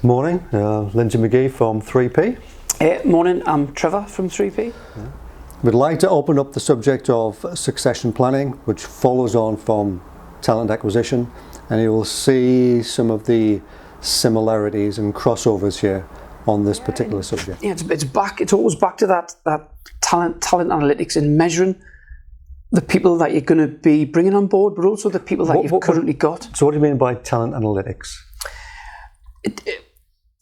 Morning, Lindsay McGee from 3P. Morning, I'm Trevor from 3P. We'd like to open up the subject of succession planning, which follows on from talent acquisition, and you will see some of the similarities and crossovers here on this particular subject. Yeah, it's always back to that talent analytics and measuring the people that you're going to be bringing on board, but also the people that you've currently got. So what do you mean by talent analytics?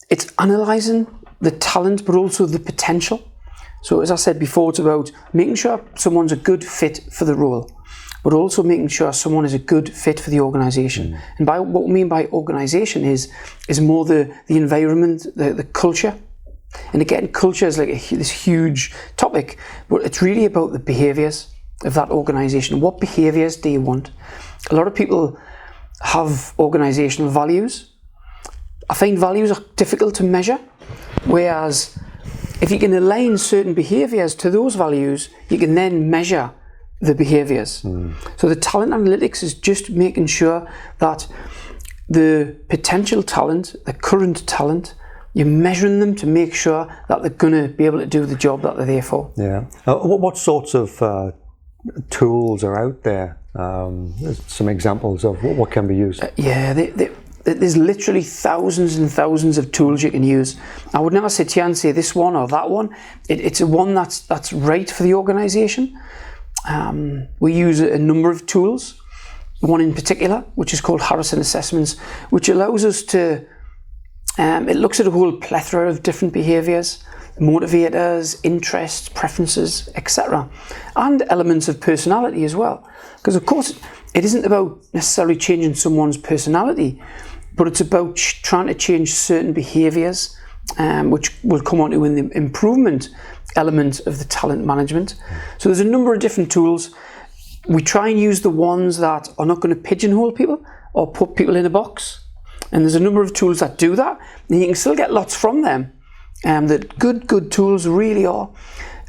It's analysing the talent, but also the potential. So as I said before, it's about making sure someone's a good fit for the role, but also making sure someone is a good fit for the organisation. And by what we mean by organisation is more the environment, the culture. And again, culture is like this huge topic, but it's really about the behaviours of that organisation. What behaviours do you want? A lot of people have organisational values. I find values are difficult to measure, whereas if you can align certain behaviours to those values, you can then measure the behaviours. So the talent analytics is just making sure that the potential talent, the current talent, you're measuring them to make sure that they're going to be able to do the job that they're there for. Yeah. What sorts of tools are out there? Some examples of what can be used? There's literally thousands and thousands of tools you can use. I would never sit here and say this one or that one. It's a one that's right for the organisation. We use a number of tools. One in particular, which is called Harrison Assessments, which allows us to, it looks at a whole plethora of different behaviours, motivators, interests, preferences, etc. And elements of personality as well. Because of course, it isn't about necessarily changing someone's personality, but it's about trying to change certain behaviours, which we'll come on to in the improvement element of the talent management. So there's a number of different tools. We try and use the ones that are not going to pigeonhole people or put people in a box. And there's a number of tools that do that, and you can still get lots from them. That good tools really are.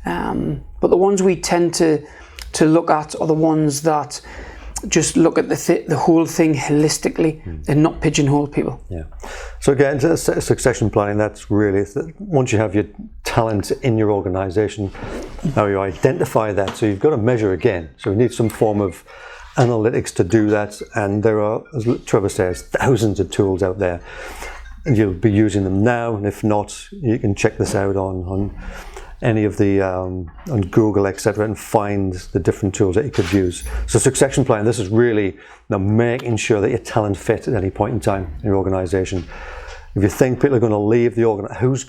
But the ones we tend to look at are the ones that just look at the whole thing holistically and not pigeonhole people. Yeah. So again, succession planning, that's really, once you have your talent in your organisation, how you identify that. So you've got to measure again. So you need some form of analytics to do that. And there are, as Trevor says, thousands of tools out there. And you'll be using them now. And if not, you can check this out on any of the on Google, etc., and find the different tools that you could use. So succession planning, this is really making sure that your talent fit at any point in time in your organisation. If you think people are going to leave the organisation, who's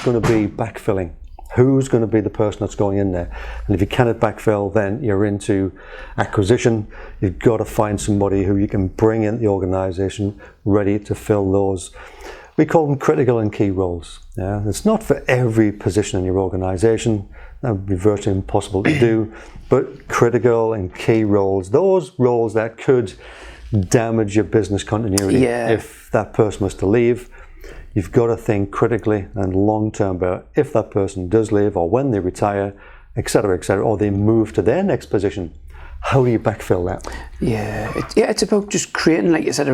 going to be backfilling? Who's going to be the person that's going in there? And if you cannot backfill, then you're into acquisition. You've got to find somebody who you can bring in the organisation ready to fill those. We call them critical and key roles. Yeah? It's not for every position in your organisation. That would be virtually impossible to do. But critical and key roles, those roles that could damage your business continuity if that person was to leave. You've got to think critically and long-term about if that person does leave or when they retire, etc., or they move to their next position. How do you backfill that? It's about just creating, like you said,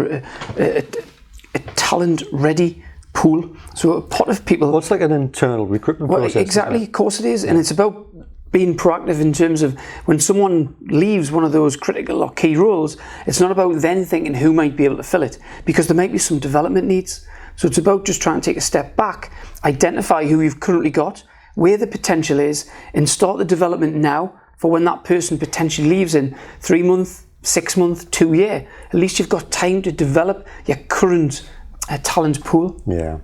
a talent-ready pool. So a pot of people. Well, it's like an internal recruitment process. Exactly, of course it is. And it's about being proactive in terms of when someone leaves one of those critical or key roles, it's not about then thinking who might be able to fill it, because there might be some development needs. So it's about just trying to take a step back, identify who you've currently got, where the potential is, and start the development now for when that person potentially leaves in 3 months, 6 months, 2 years. At least you've got time to develop your current talent pool. Yeah.